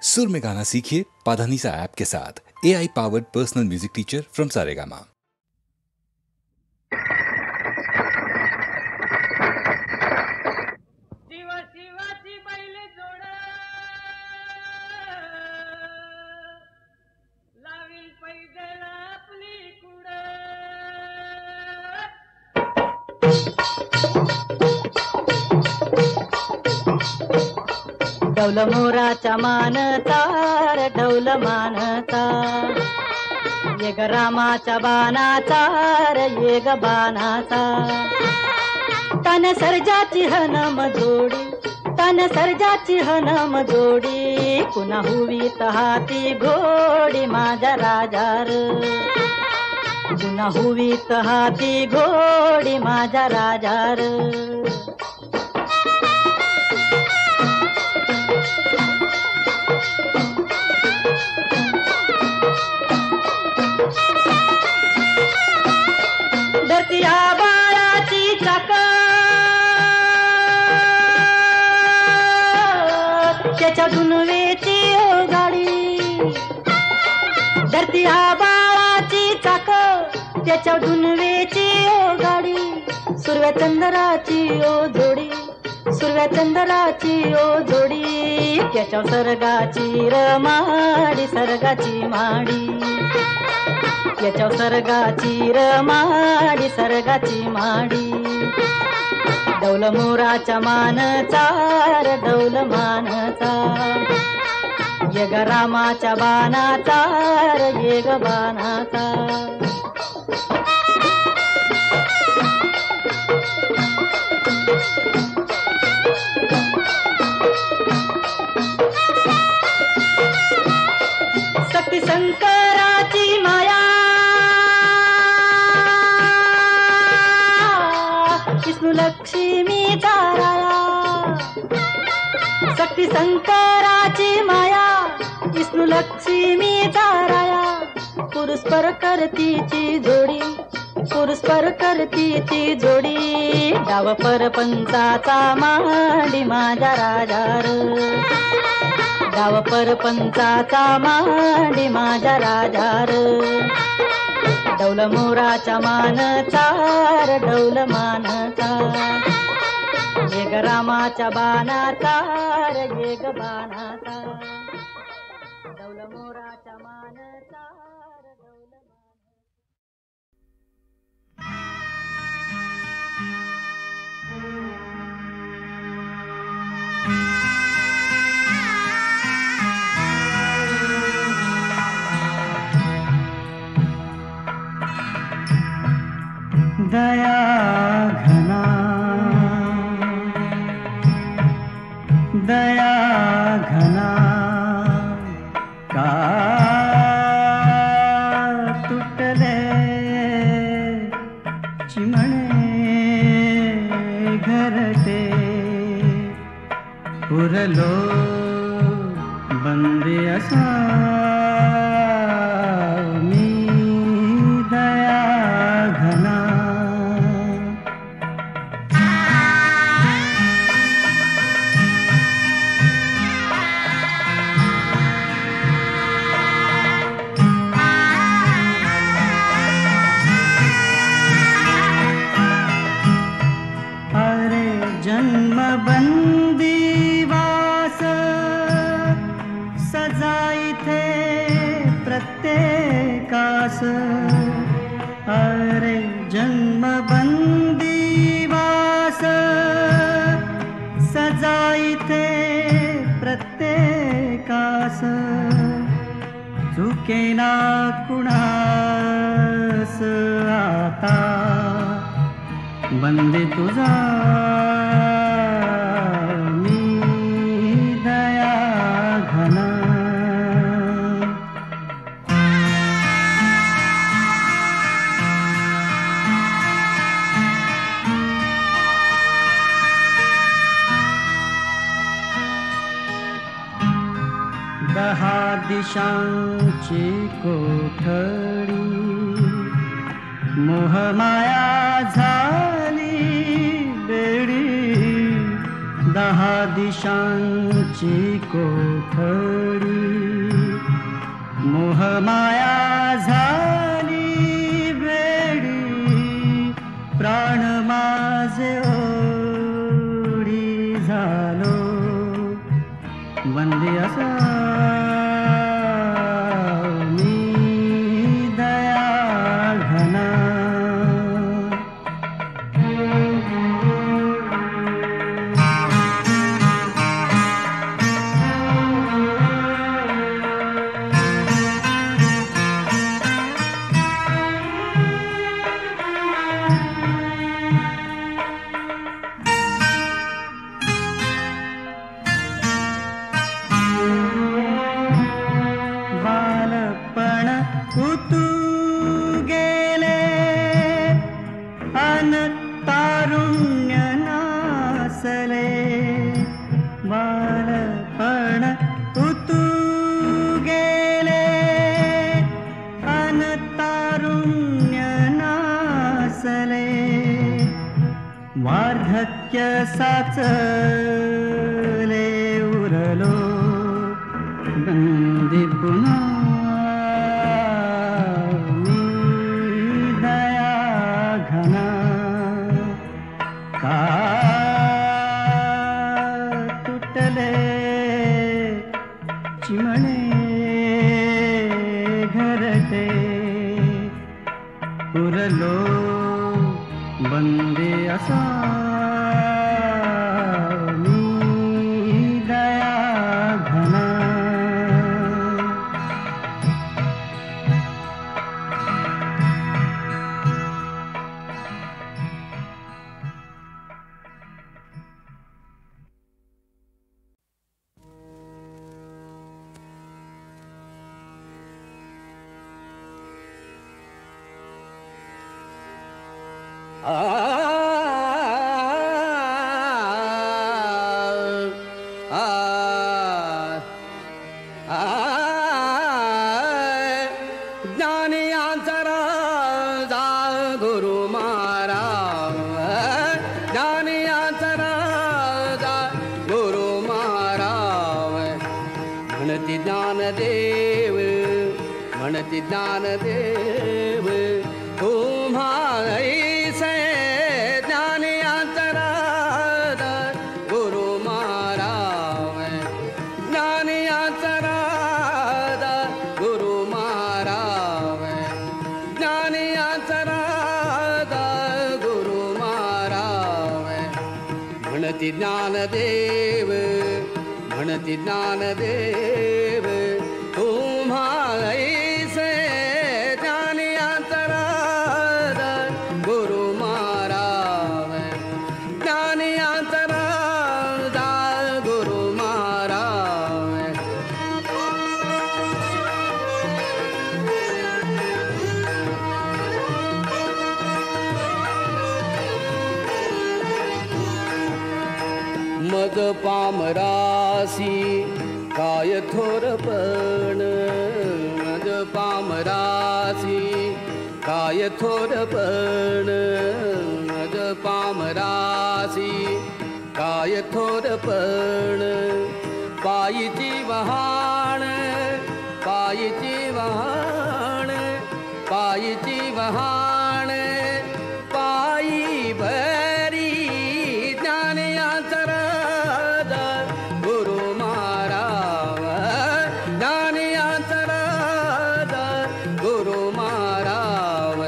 सुर में गाना सीखिए पाधानीसा ऐप के साथ। AI powered personal music teacher from Saregama. डौल मोराचा मानता रे डौल मानता, ये ग रामाच्या बाणाचा रे ये ग बाणाचा, तन सर्जाची हनम जोडी, तन सर्जाची हनम जोडी, पुन्हा हुवीत हाती घोडी माझ्या राजार, पुन्हा हुवीत हाती घोडी माझ्या राजार. धरतीया बाळाची चाक, त्याच्या दुनवेची गाडी, धरतीया बाळाची चाक, त्याच्या दुनवेची गाडी, सुरव्या चंद्राची ओ जोडी, सुरव्या चंद्राची ओ जोडी, त्याच्या सर्गाची रमाडी, सर्गाची माडी, त्याच्या सर्गाची रमाडी, सर्गाची माडी. डौल मोराच्या मानचा रे डौल मानचा, ये ग रामाच्या बाणाचा रे ये ग बाणाचा. शक्ती शंकराची माया, विष्णू लक्ष्मीचा राया, शक्ती शंकराची माया, विष्णू लक्ष्मीचा राया, पुरुषपर करतीची जोडी, पुरुषपर करतीची जोडी, डाव परपंचाचा मांडी माझ्या राजार, डाव परपंचाचा मांडी माझ्या राजार. डौल मोराच्या मानचा रे डौल मानचा, ये ग रामाच्या बाणाचा रे ये ग बाणाचा, डौल मोराच्या मानचा रे डौल मानचा. दया घना, दया घना, का तुटले चिमणे घरटे, उरलो बंदी असा मी. दया घना, जन्मबंदी वास सजाईथे प्रत्येकास, अरे जन्मबंदी वास सजाईथे प्रत्येकास, चुकेना कुणास आता बंदी तुझा मी. दया घना, दहा दिशांची कोठडी, मोहमाया झाली बेडी, दहा दिशांची कोठडी, माया झाली वेडी प्राण माझे ओढी झालो बंदी असा मी दया घना वार्धक्य साचले उरलो बंदी पुन्हा मी दया घना का तुटले चिमणे घरटे उरलो बंदे असा मी दया घना ज्ञानदेव तुम्हा ऐसे ज्ञानी अंतराद गुरु महाराव ज्ञानी अंतराद गुरु महाराव ज्ञानी अंतराद गुरु महाराव म्हणती ज्ञानदेव म्हणती ज्ञानदेव तुम्हा ऐसे ज्ञानी अंतराद गुरु महाराव ज्ञानी अंतराद गुरु महाराव मज पामरासी काय थोरपण मज पामरासी काय थोरपण मज पामरासी काय थोरपण पायीची वहाण पायीची वहाण पायीची वहाण पायी भरी ज्ञानी अंतराद गुरु महाराव ज्ञानी अंतराद गुरु महाराव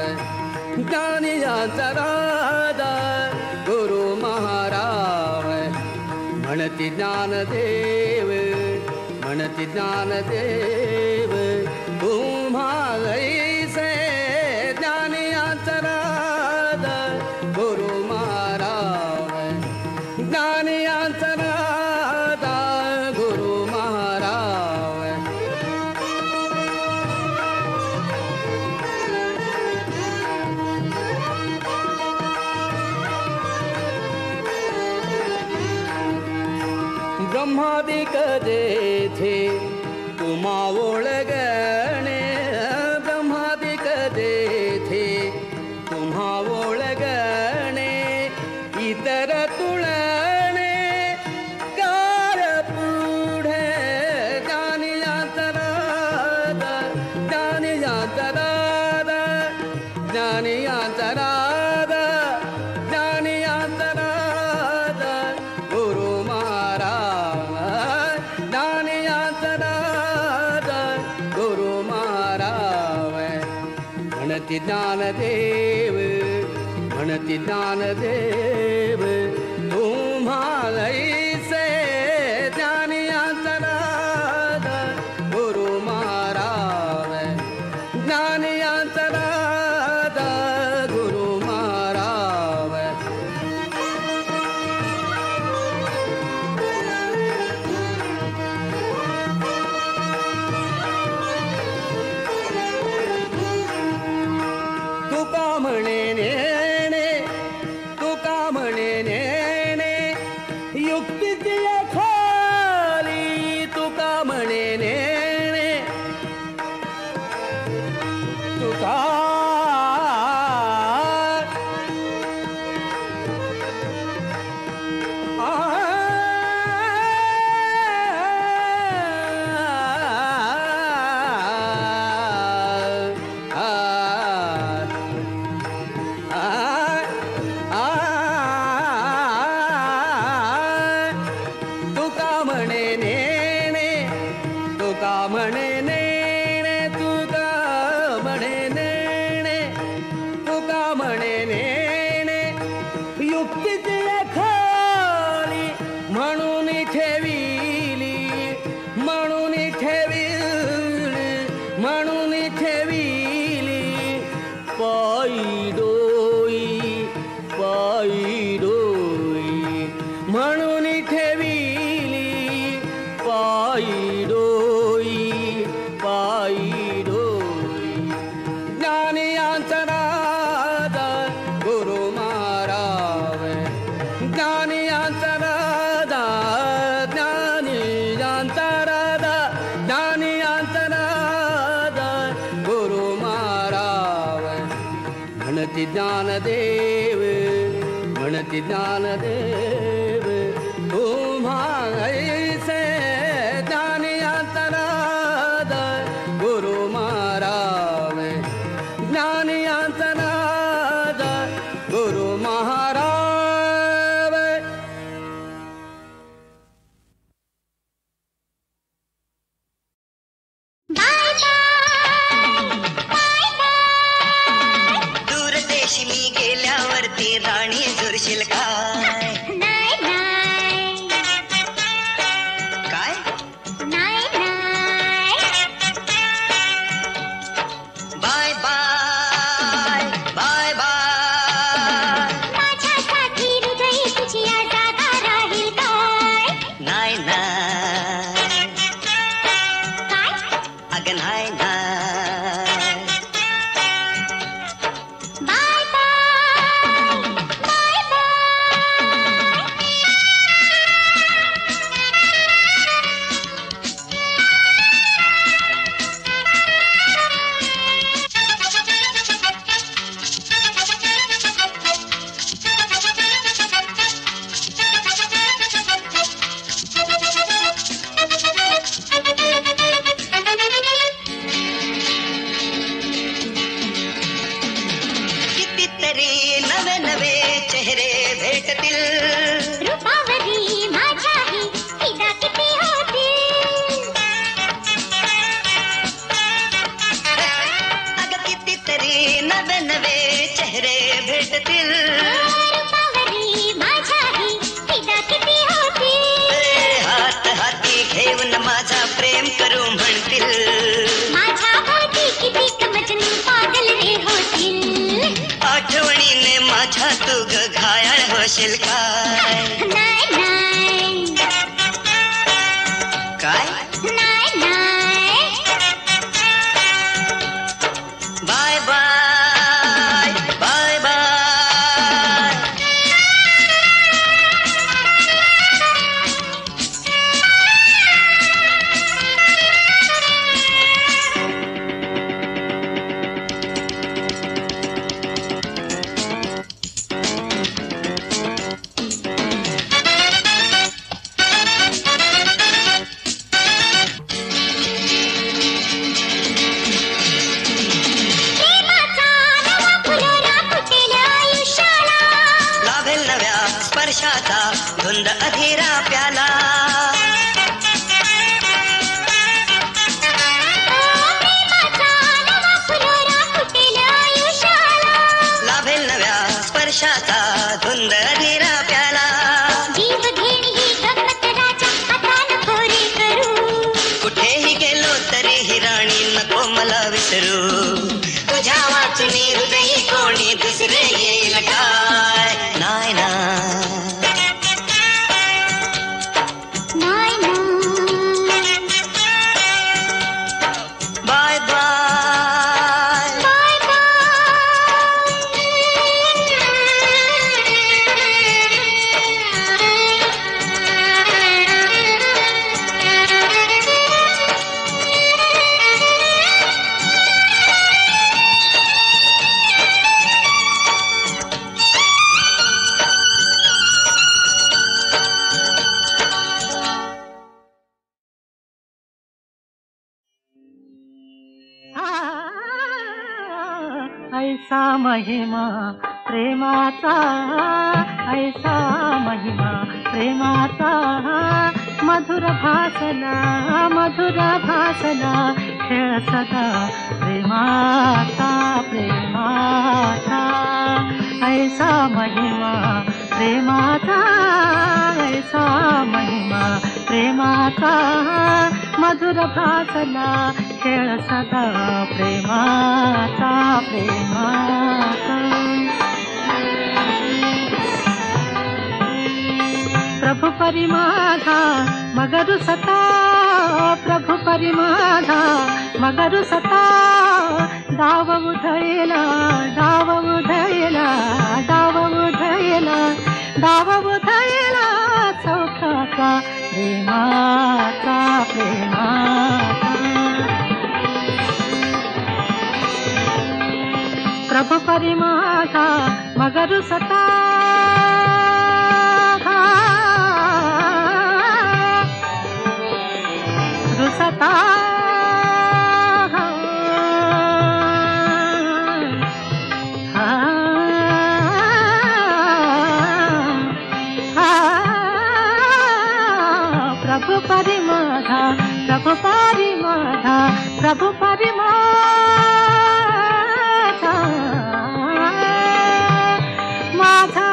ज्ञानी अंतराद गुरु महाराव म्हणती ज्ञानदेव म्हणती ज्ञानदेव तुम्हा ऐसे ज्ञानी अंतराद गुरु महाराव ज्ञानी अंतराद गुरु महाराव ब्रह्मादिक जेथे तुम्हा ओळगणे ब्रह्मादिक जेथे तुम्हा ओळगणे इतर तुळणे कार पुढे ज्ञानी अंतराद ज्ञानियांतराद ज्ञानियांतराद गुरु महाराज ज्ञानियांतराद गुरु महाराज म्हणती ज्ञानदेव म्हणती ज्ञानदेव तुम्हाला से ज्ञानियांतराद गुरु महाराज ज्ञानियांतराद गुरु महाराज तुका म्हणे नेणे तुका म्हणे नेणे युक्तीची खाली तुका म्हणे नेणे तुका तुका म्हणे नेणे तुका म्हणे नेणे तुका म्हणे नेणे तुका म्हणे नेणे युक्तीची खाली म्हणून ठेविली म्हणून ठेविली म्हणून ठेविली पायी डोई म्हणून ठेविली पायी डोई ज्ञानियांतराद गुरु महाराज ज्ञानियांतराद ज्ञानियांतराद ज्ञानियांतराद गुरु महाराज म्हणती ज्ञानदेव म्हणती ज्ञानदेव तुम्हाला से ज्ञानियांतराद गुरु महाराज ज्ञानियांतराद गुरु महाराज दूरदेशी मी गेल्यावरती राणी जुरशील काय काय बाय बाय बाय बाय माझ्यासाठी हृदय तुझी जागा राहील काय नाही नाही काय अगं नाही नाही बाय बाय बाय कितीतरी नवे नवे चेहरे भेटतील रूपावरी माझ्याही फिदा किती होतील अगं कितीतरी नवे नवे चेहरे भेटतील रूपावरी माझ्याही फिदा किती होतील हात हाती घेऊन माझा प्रेम करू म्हणतील माझ्या भोवती किती मजनू पागल रे होतील आठवणीने माझ्या तू ग घायाळ होशील काय नाही नाही काय नाही नाही बाय बाय बाय बाय अधेरा प्याला लाभेल नव्या स्पर्शाचा धुंद अधेरा प्याला जीव घेणी ही गंमत राजा आता नको रे करू कुठेही गेलो तरी ही राणी नको मला विसरू तुझ्या वाचुनी हृदयी कोणी दुसरे येईल काय नाय ना नाय ना बाय बाय बाय ऐसा महिमा प्रेमाचा ऐसा महिमा प्रेमाचा मधुर भासला खेळ सदा प्रेमाचा ऐसा महिमा प्रेमाचा ऐसा महिमा प्रेमाचा मधुर भासला खेळ सदा प्रेमाचा प्रभु परिमाधा मगरु सता प्रभु परिमाधा मगरु सता दाव उधळेला सौखाचा प्रेमाचा प्रभु परिमाधा मगरु सता रुसता प्रभु परिमाधा माझा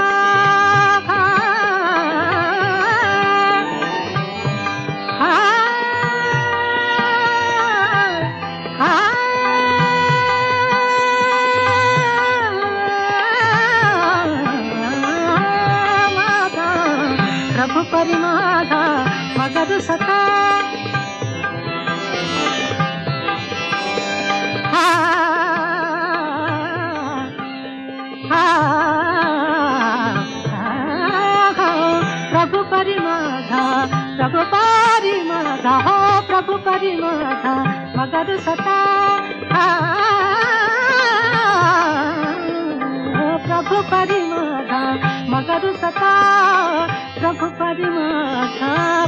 प्रभु परिमाधा मगरु सता प्रभु परिमाधा प्रभु परिमाधा मगरु सता प्रभु परिमाधा मगरु सता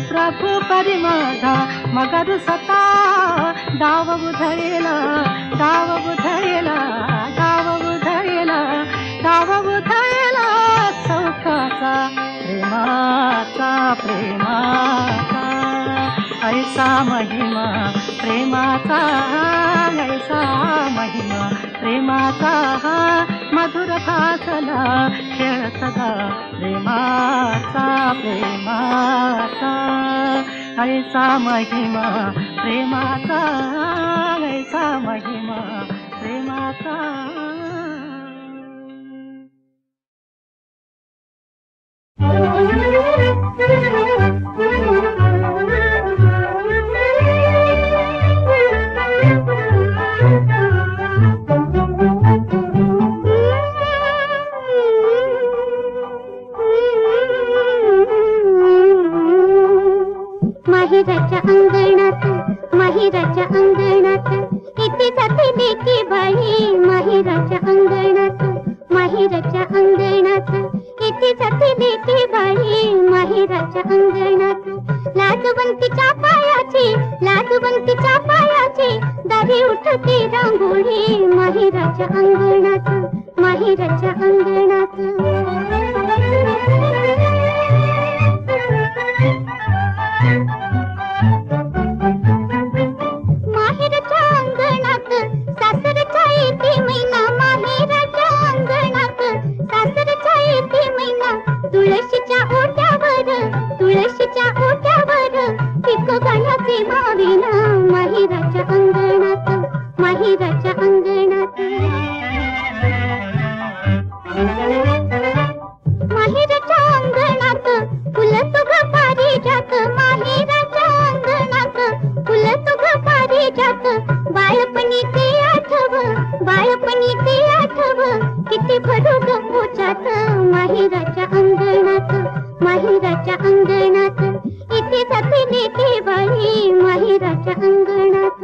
प्रभु परिमाधा मगरु सता दाव उधळेला सौखाचा प्रेमाचा ऐसा महिमा प्रेमाचा ऐसा महिमा प्रेमाचा मधुर भासला खेळ सदा प्रेमाचा ऐसा महिमा प्रेमाचा ऐसा महिमा प्रेमाचा माहिराच्या अंगणात किती जाते लेकी बाई माहिराच्या अंगणात किती जाते लेकी बाई माहिराच्या अंगणात लाजवंतीच्या पायाची दारी उठती रांगोळी माहिराच्या अंगणात अंगणात बाळपणी ते आठव, बाळपणी ते आठव, किती भरू ग पोचात माहेराच्या अंगणात, माहेराच्या अंगणात, इथे जाते लेके बाळी माहेराच्या अंगणात.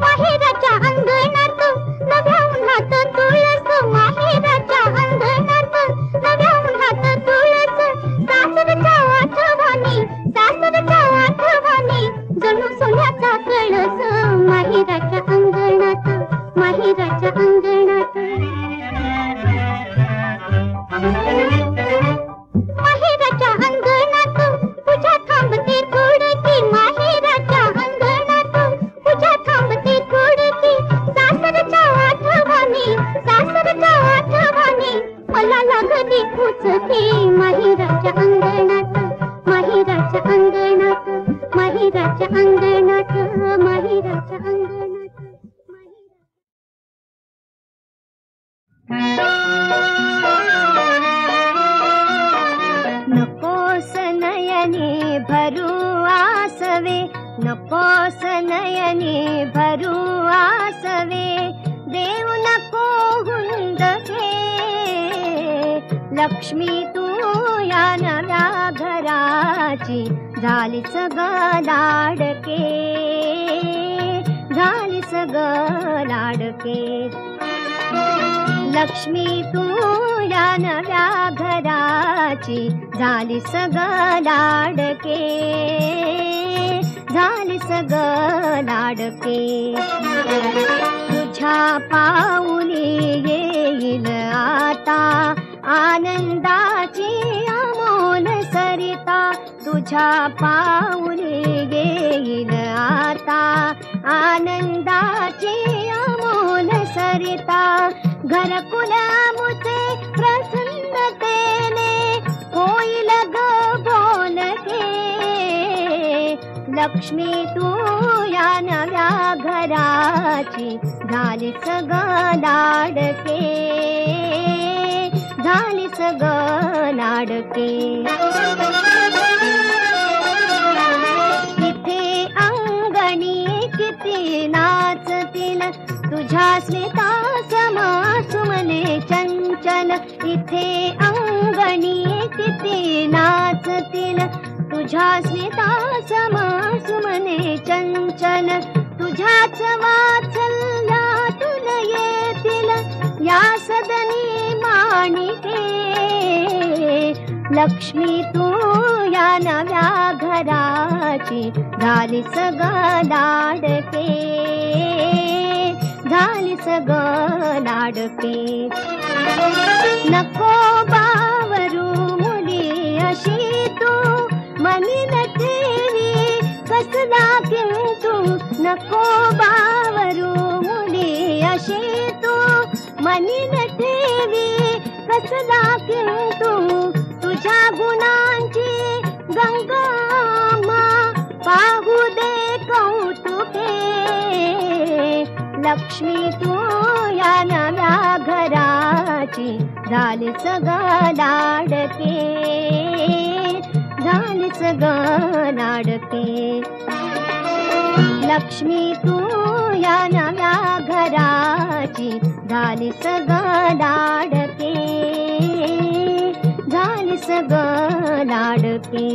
माहेराच्या अंगणात नव्या उन्हात तुळस, माहेराच्या अंगणात नव्या उन्हात तुळस, सासरच्या आठवणी, सासरच्या आठवणी, जणू सोन्याचा कळस माहेराच्या अंगणात, माहेराच्या अंगणात. माहेराच्या अंगणात पूजा थांबते थोडकी, माहेराच्या अंगणात पूजा थांबते थोडकी, सासरच्या आठवणी, सासरच्या आठवणी, मला लागली उचकी माहेराच्या अंगणात, माहेराच्या अंगणात, माहेराच्या अंगणात, माहेराच्या अंगणात. नकोस नयनी भरू आसवे, नकोस नयनी भरू आसवे, देव नको हुंदके, लक्ष्मी तू या नव्या घराची झालीच ग लाडके, झालीच ग लाडके. लक्ष्मी तू या नव्या घराची झालीस ग लाडके, झालीस ग लाडके. तुझ्या पाऊली येईल आता आनंदाची अमोल सरिता, तुझ्या पाऊली येईल आता आनंदाची अमोल सरिता. घरकुल मुझे प्रसन्नतेने होईल ग बोलके, लक्ष्मी तू या नव्या घराची झालीस ग लाडके, झालीस ग लाडके. इथे अंगणी किती नाचतील तुझ्या स्मिता समा सुमने चंचल, इथे अंगणी किती नाचतील तुझ्या स्मिता समा सुमने चंचल, तुझ्याच वात्सल्यातून येतील या सदनी माणिके, लक्ष्मी तू या नव्या घराची झालीस ग लाडके, झालीस ग लाडके. नको बावरू मुली अशी तू मनी न ठेवी कसला किंतु, नको बावरू मुली अशी तू मनी न ठेवी कसला किंतु, तुझ्या गुणांची गंगा पाहू दे कौतुके, लक्ष्मी तू या नव्या घराची झालीस ग लाडके, झालीस ग लाडके. लक्ष्मी तू या नव्या घराची झालीस ग लाडके, झालीस ग लाडके.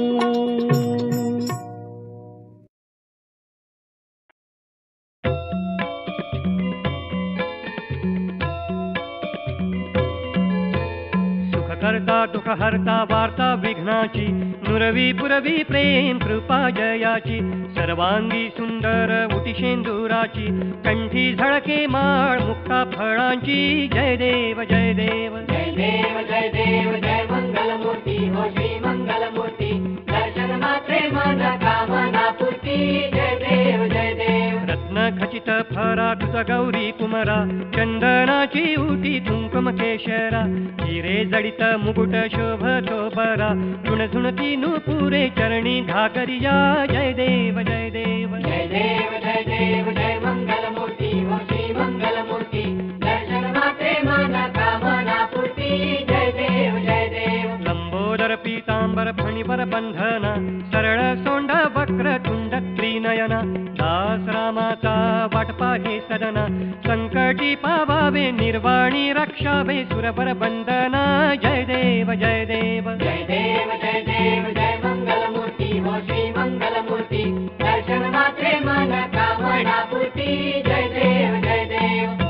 करता दुःख हरता वार्ता विघ्नाची, नुरवी पुरवी प्रेम कृपा जयाची, सर्वांगी सुंदर उटी शेंदुराची, कंठी झळके माळ मुक्ता फळांची. जय देव जय देव जय देव जय देव जय मंगलमूर्ती हो श्री मंगलमूर्ती, दर्शन मात्रे मन कामना पूर्ती. जय देव जय देव. रत्न खचित फरा तुझ गौरी कुमरा, चंदनाची उटी कुंकुम केशरा, हिरे जडित मुकुट शोभतो बरा, झुणझुणती नुपुरे चरणी धाकरिया. जय देव जय देव जय देव जय देव जय मंगलमूर्ती हो श्री मंगलमूर्ती, दर्शन मात्रे मन कामना पूर्ती. जय देव जय देव. फणीवर फणीवर बंधना सरळ सोंड वक्र तुंड त्रिनयना दास रामाचा वाट पाहे सदना संकटी पावावे निर्वाणी रक्षावे सुरवर बंदना जय देव जय देव जय देव जय देव जय मंगलमूर्ती हो श्री मंगलमूर्ती दर्शन मात्रे मन कामना पूर्ती जय देव जय देव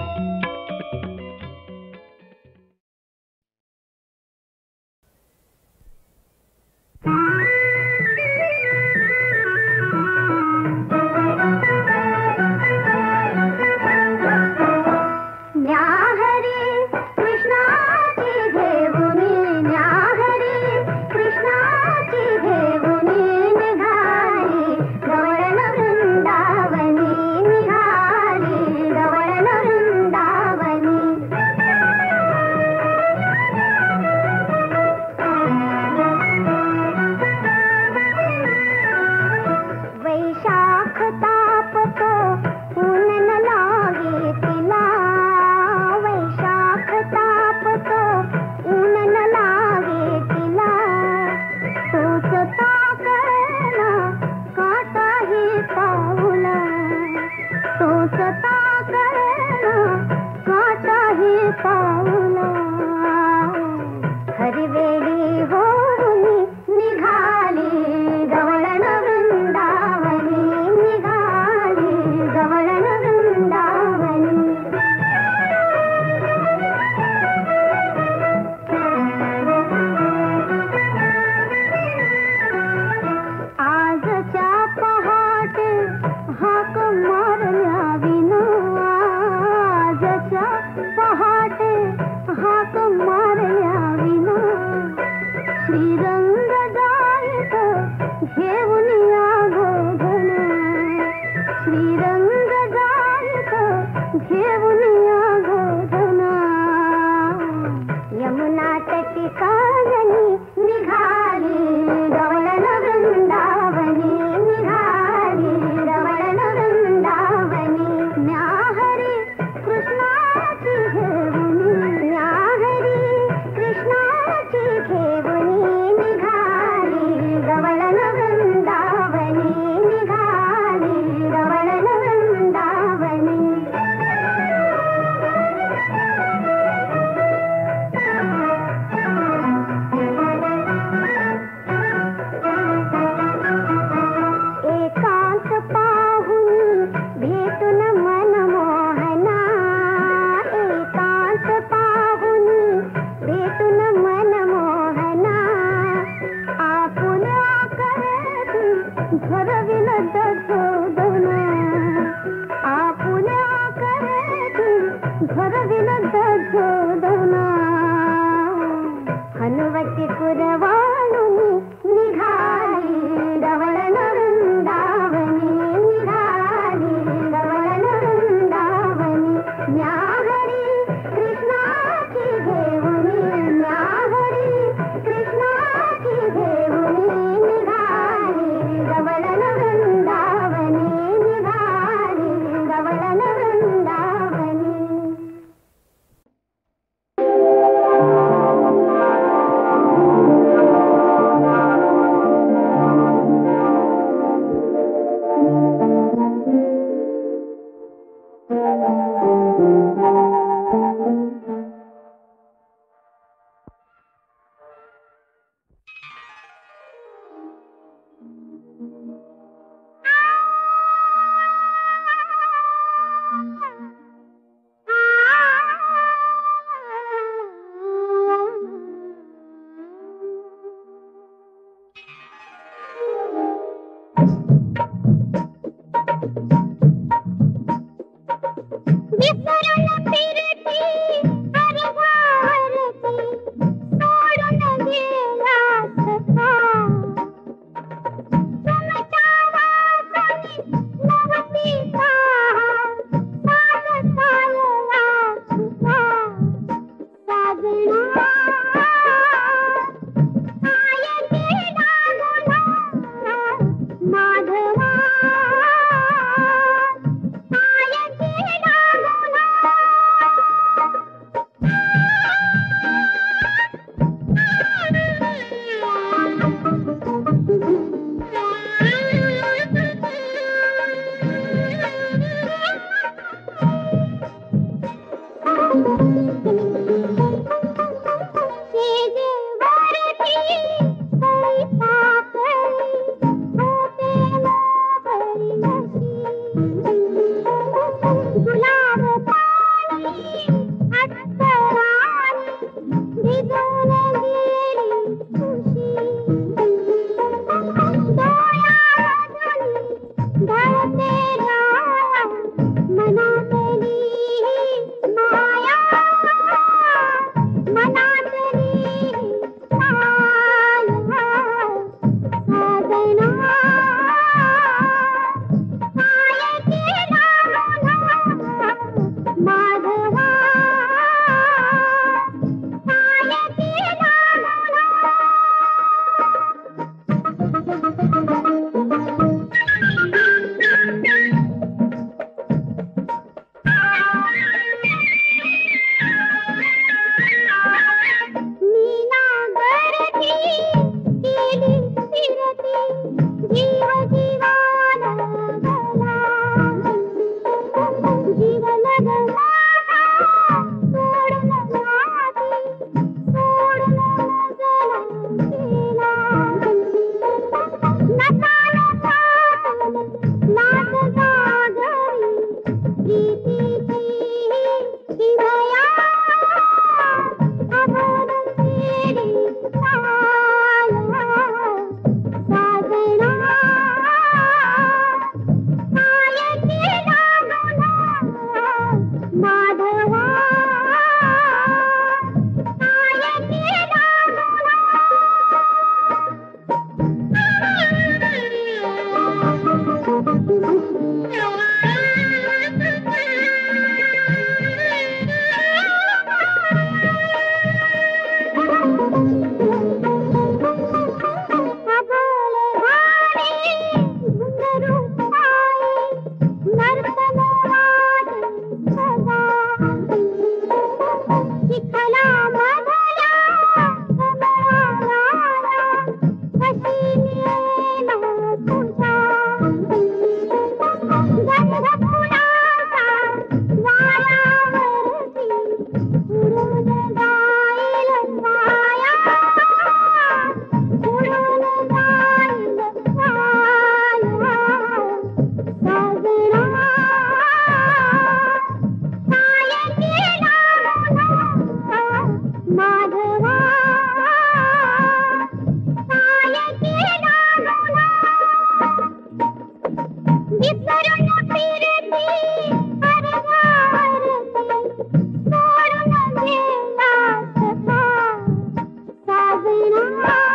आ